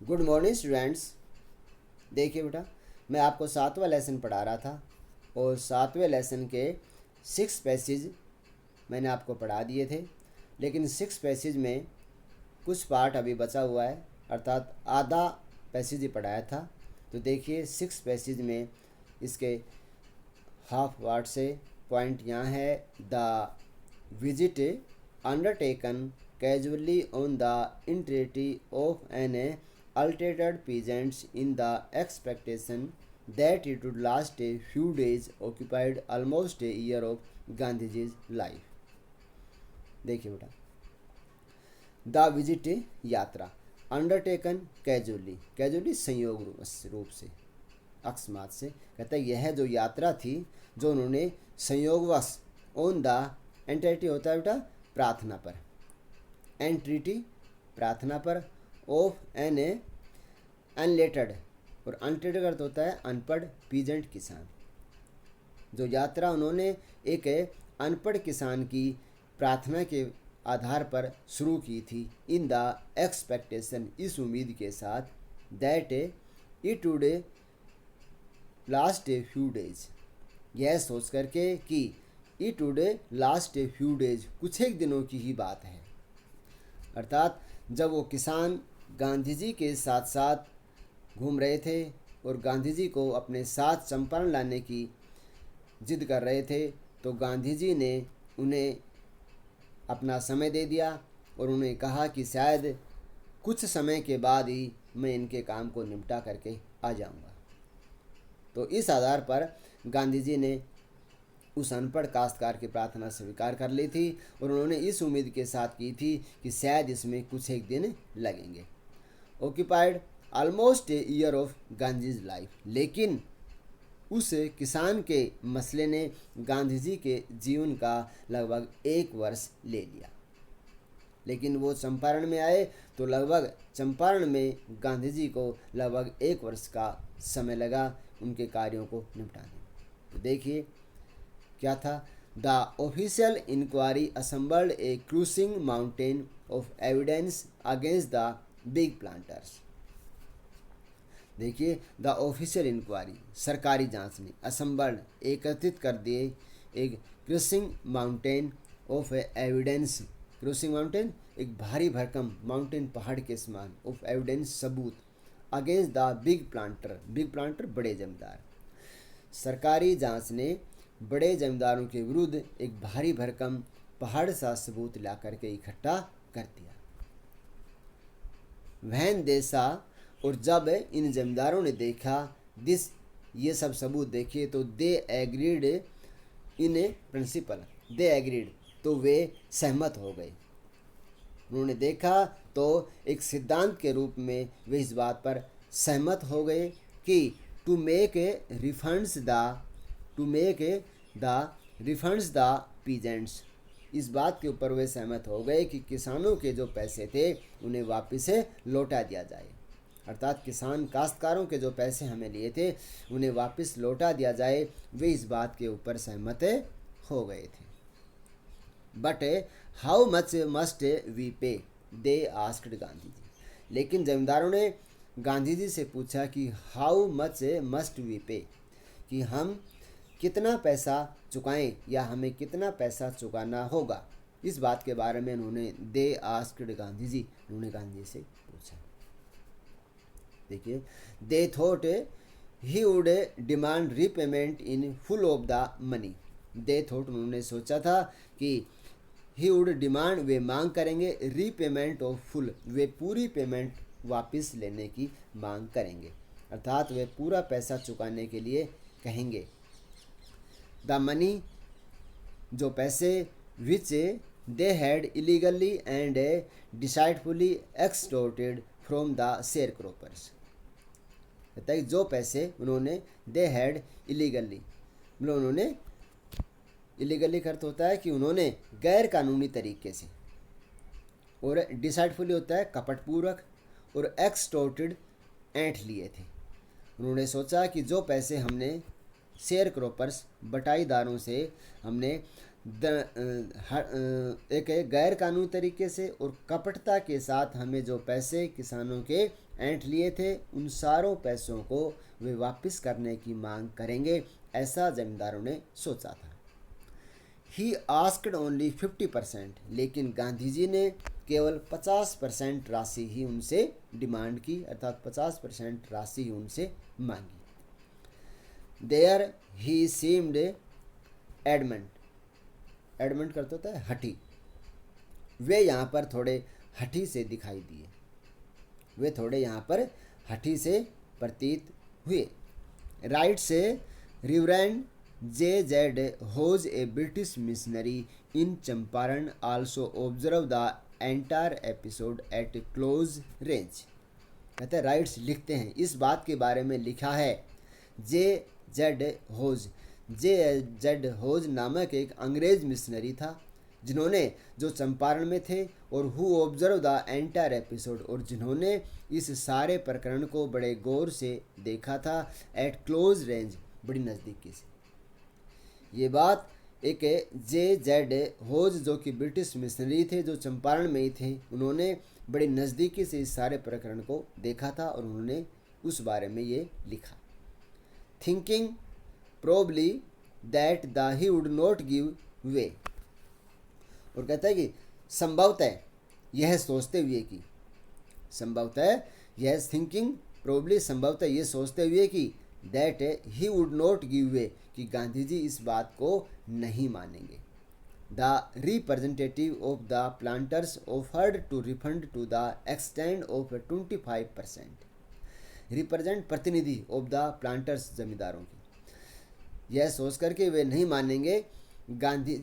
Good morning students. देखिए बेटा, मैं आपको 7वां लेसन पढ़ा रहा था और 7वें लेसन के 6 पैसेज मैंने आपको पढ़ा दिए थे, लेकिन 6 पैसेज में कुछ पार्ट अभी बचा हुआ है, अर्थात आधा पैसेज ही पढ़ाया था। तो देखिए 6 पैसेज में इसके हाफ वर्ड से पॉइंट यहाँ है। The visit undertaken casually on the entirety of an altered peasants in the expectation that it would last a few days occupied almost a year of Gandhiji's life। देखिए बेटा, the visit यात्रा, undertaken casually, casually संयोग रूप से, अकस्मात से, कहता है यह जो यात्रा थी जो उन्होंने संयोगवश ऑन द एंटिटी होता है बेटा प्रार्थना पर, एंट्रीटी प्रार्थना पर, ऑफ एन अनलेटेड, और अनलेटेड अर्थ होता है अनपढ़, पीजेंट किसान। जो यात्रा उन्होंने एक अनपढ़ किसान की प्रार्थना के आधार पर शुरू की थी, इन द एक्सपेक्टेशन, इस उम्मीद के साथ, that it would last a few days, यह सोच करके कि it would last a few days, कुछ एक दिनों की ही बात है। अर्थात जब वो किसान गांधी जी के साथ साथ घूम रहे थे और गांधी जी को अपने साथ चंपारण लाने की जिद कर रहे थे, तो गांधी जी ने उन्हें अपना समय दे दिया और उन्हें कहा कि शायद कुछ समय के बाद ही मैं इनके काम को निपटा करके आ जाऊंगा। तो इस आधार पर गांधी जी ने उस अनपढ़ काश्तकार की प्रार्थना स्वीकार कर ली थी और उन्होंने इस उम्मीद के साथ की थी कि शायद इसमें कुछ एक दिन लगेंगे। Occupied almost a year of Gandhi's life, लेकिन उस किसान के मसले ने गांधी जी के जीवन का लगभग 1 वर्ष ले लिया। लेकिन वो चंपारण में आए तो लगभग चंपारण में गांधी जी को लगभग 1 वर्ष का समय लगा उनके कार्यों को निपटाने। तो देखिए क्या था, the official inquiry assembled a crushing mountain of evidence against the big planters. देखिए द ऑफिशियल इंक्वायरी, सरकारी जांच ने, असम्बल्ड एकत्रित कर दिए, एक crushing mountain of evidence, crushing mountain एक भारी भरकम माउंटेन, पहाड़ के समान, ऑफ एविडेंस सबूत, against the big planter, big planter बड़े जमींदार। सरकारी जांच ने बड़े जमींदारों के विरुद्ध एक भारी भरकम पहाड़ सा सबूत ला करके इकट्ठा कर दिया। वहन देसा, और जब इन जमींदारों ने देखा दिस, ये सब सबूत देखे, तो they agreed in principle, they agreed, तो वे सहमत हो गए। उन्होंने देखा तो एक सिद्धांत के रूप में वे इस बात पर सहमत हो गए कि to make refunds the peasants, इस बात के ऊपर वे सहमत हो गए कि किसानों के जो पैसे थे उन्हें वापस से लौटा दिया जाए। अर्थात किसान काश्तकारों के जो पैसे हमें लिए थे उन्हें वापस लौटा दिया जाए, वे इस बात के ऊपर सहमत हो गए थे। But how much must we pay, they asked Gandhi ji. लेकिन जमींदारों ने गांधी जी से पूछा कि हाउ मच मस्ट वी पे, कि हम कितना पैसा चुकाएं या हमें कितना पैसा चुकाना होगा। इस बात के बारे में उन्होंने दे आस्क्ड गांधी जी, उन्होंने गांधी जी से पूछा। देखिए, they thought he would demand repayment in full of the money, they thought, उन्होंने सोचा था कि ही वुड डिमांड, वे मांग करेंगे, रीपेमेंट ऑफ फुल, वे पूरी पेमेंट वापस लेने की मांग करेंगे, अर्थात वे पूरा पैसा चुकाने के लिए कहेंगे। द मनी, जो पैसे, which they had illegally and deceitfully extorted from the sharecroppers, कहता है जो पैसे उन्होंने, दे हैड इलीगली, मतलब उन्होंने, इलीगली का अर्थ होता है कि उन्होंने गैर कानूनी तरीके से, और डिसाइडफुली होता है कपटपूर्वक, और एक्सटोर्टेड ऐंठ लिए थे। उन्होंने सोचा कि जो पैसे हमने शेयर क्रॉपर्स, बटाईदारों से हमने एक गैर कानूनी तरीके से और कपटता के साथ हमें जो पैसे किसानों के ऐंठ लिए थे उन सारों पैसों को वे वापस करने की मांग करेंगे, ऐसा जमींदारों ने सोचा था। ही आस्क्ड ओनली 50%, लेकिन गांधी जी ने केवल 50% राशि ही उनसे डिमांड की, अर्थात 50% राशि ही उनसे मांगी। There he seemed adamant, adamant करता होता है हठी, वे यहाँ पर थोड़े हठी से दिखाई दिए, वे थोड़े यहाँ पर हठी से प्रतीत हुए। राइट से रिवरेंड J.Z. Hose, a British missionary in Champaran, also observed the entire episode at close range। कहते हैं राइट्स लिखते हैं, इस बात के बारे में लिखा है J.Z. Hose। J.Z. Hose नामक एक अंग्रेज मिशनरी था जिन्होंने जो चंपारण में थे और who observe the entire episode, और जिन्होंने इस सारे प्रकरण को बड़े गौर से देखा था, एट क्लोज रेंज, बड़ी नज़दीकी से। ये बात एक J.Z. होज जो कि ब्रिटिश मिशनरी थे जो चंपारण में ही थे, उन्होंने बड़ी नज़दीकी से इस सारे प्रकरण को देखा था और उन्होंने उस बारे में ये लिखा। Thinking probably that the he would not give वे, और कहता है कि संभवतः यह सोचते हुए कि, संभवतः यह थिंकिंग प्रोबली संभवतः ये सोचते हुए कि that he would not give way, कि गांधी जी इस बात को नहीं मानेंगे। The representative of the planters offered to refund to the extent of 25%। Represent प्रतिनिधि ऑफ द प्लांटर्स, जमींदारों की, यह सोच करके वे नहीं मानेंगे। गांधी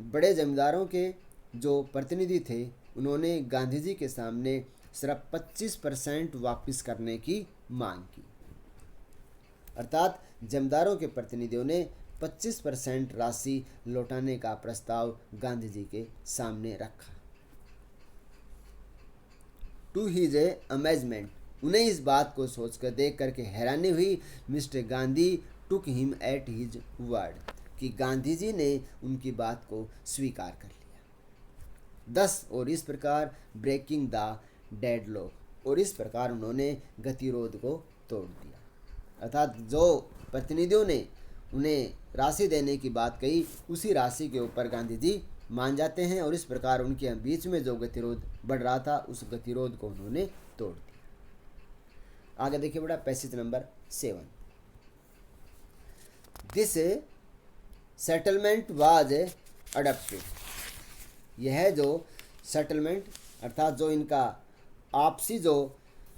बड़े जमींदारों के जो प्रतिनिधि थे उन्होंने गांधी जी के सामने सिर्फ 25% वापस करने की मांग की, अर्थात जमींदारों के प्रतिनिधियों ने 25% राशि लौटाने का प्रस्ताव गांधी जी के सामने रखा। टू हिज अमेजमेंट, उन्हें इस बात को सोचकर देख करके हैरानी हुई। Mister Gandhi took him at his word, कि गांधी जी ने उनकी बात को स्वीकार कर लिया। 10 और इस प्रकार ब्रेकिंग द डेडलॉक, और इस प्रकार उन्होंने गतिरोध को तोड़ दिया, अर्थात जो प्रतिनिधियों ने उन्हें राशि देने की बात कही उसी राशि के ऊपर गांधी जी मान जाते हैं, और इस प्रकार उनके बीच में जो गतिरोध बढ़ रहा था उस गतिरोध को उन्होंने तोड़ दिया। आगे देखिए बेटा passage number 7। This settlement was adopted, यह जो सेटलमेंट अर्थात जो इनका आपसी जो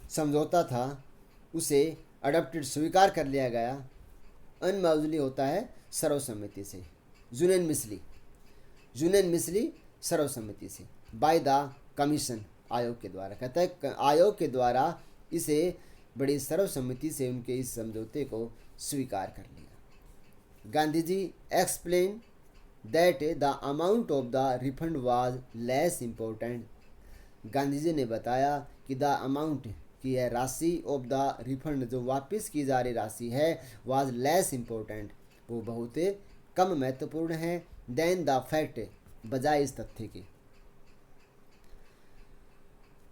समझौता था उसे अडॉप्टेड स्वीकार कर लिया गया। अनमाउजली होता है सर्वसम्मति से, यूनियनमिसली सर्वसम्मति से, बाय द कमीशन, आयोग के द्वारा। कहता है आयोग के द्वारा इसे बड़ी सर्वसम्मति से उनके इस समझौते को स्वीकार कर लिया। Gandhi ji explain that the amount of the refund was less important, Gandhi ji ने बताया कि द अमाउंट, कि यह राशि ऑफ द रिफंड, जो वापस की जा रही राशि है, वाज लेस इम्पोर्टेंट, वो बहुत कम महत्वपूर्ण है, देन द फैक्ट, बजाय इस तथ्य के।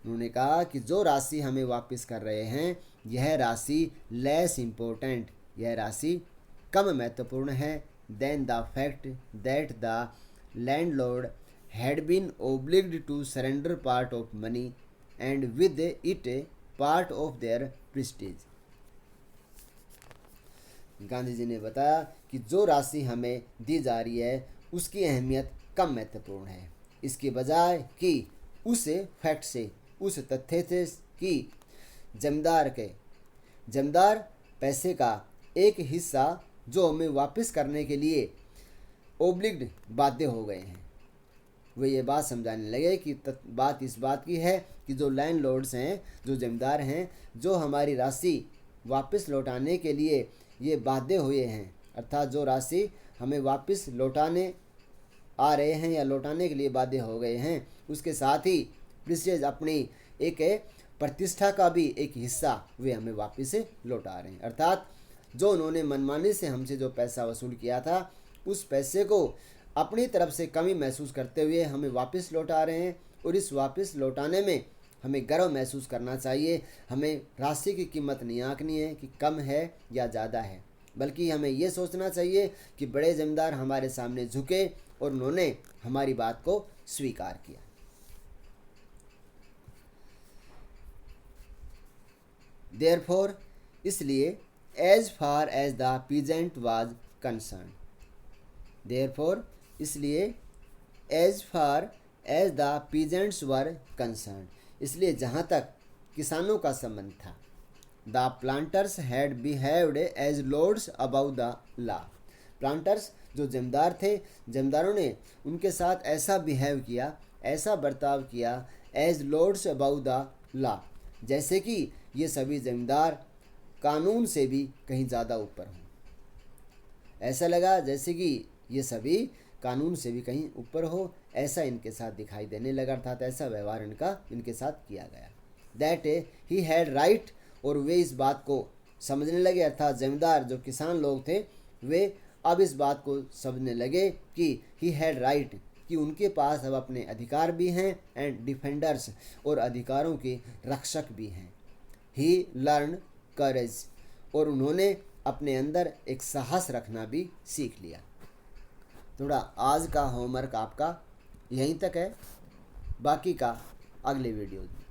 उन्होंने कहा कि जो राशि हमें वापस कर रहे हैं यह राशि लेस इम्पोर्टेंट, यह राशि कम महत्वपूर्ण है, than the fact that the landlord had been obliged to surrender part of money and with it part of their prestige. Gandhi ji ने बताया कि जो राशि हमें दी जा रही है उसकी अहमियत कम महत्वपूर्ण है, इसके बजाय कि उस फैक्ट से, उस तथ्य से कि जमींदार पैसे का एक हिस्सा जो हमें वापस करने के लिए ओब्लिग्ड, बाध्य हो गए हैं। वे ये बात समझाने लगे कि बात इस बात की है कि जो लैंडलॉर्ड्स हैं, जो जमींदार हैं, जो हमारी राशि वापस लौटाने के लिए ये बाध्य हुए हैं, अर्थात जो राशि हमें वापस लौटाने आ रहे हैं या लौटाने के लिए बाध्य हो गए हैं, उसके साथ ही प्रेस्टीज, अपनी एक प्रतिष्ठा का भी एक हिस्सा वे हमें वापस लौटा रहे हैं। अर्थात जो उन्होंने मनमानी से हमसे जो पैसा वसूल किया था उस पैसे को अपनी तरफ से कमी महसूस करते हुए हमें वापस लौटा रहे हैं, और इस वापस लौटाने में हमें गर्व महसूस करना चाहिए। हमें राशि की कीमत नहीं आंकनी है कि कम है या ज़्यादा है, बल्कि हमें ये सोचना चाहिए कि बड़े जमींदार हमारे सामने झुके और उन्होंने हमारी बात को स्वीकार किया। देयरफॉर, इसलिए, as far as the peasant was concerned, therefore, इसलिए, as far as the peasants were concerned, इसलिए जहाँ तक किसानों का संबंध था, the planters had behaved as lords above the law, planters जो जमींदार थे, जमींदारों ने उनके साथ ऐसा बिहेव किया, ऐसा बर्ताव किया, as lords above the law, जैसे कि ये सभी जमींदार कानून से भी कहीं ज़्यादा ऊपर हों। ऐसा लगा जैसे कि ये सभी कानून से भी कहीं ऊपर हो, ऐसा इनके साथ दिखाई देने लगा, अर्थात ऐसा व्यवहार इनके साथ किया गया। दैट ही हैड राइट, और वे इस बात को समझने लगे, अर्थात जमींदार जो किसान लोग थे वे अब इस बात को समझने लगे कि ही हैड राइट, कि उनके पास अब अपने अधिकार भी हैं, एंड डिफेंडर्स, और अधिकारों के रक्षक भी हैं। ही लर्न करेज, और उन्होंने अपने अंदर एक साहस रखना भी सीख लिया। थोड़ा आज का होमवर्क आपका यहीं तक है, बाकी का अगले वीडियो में।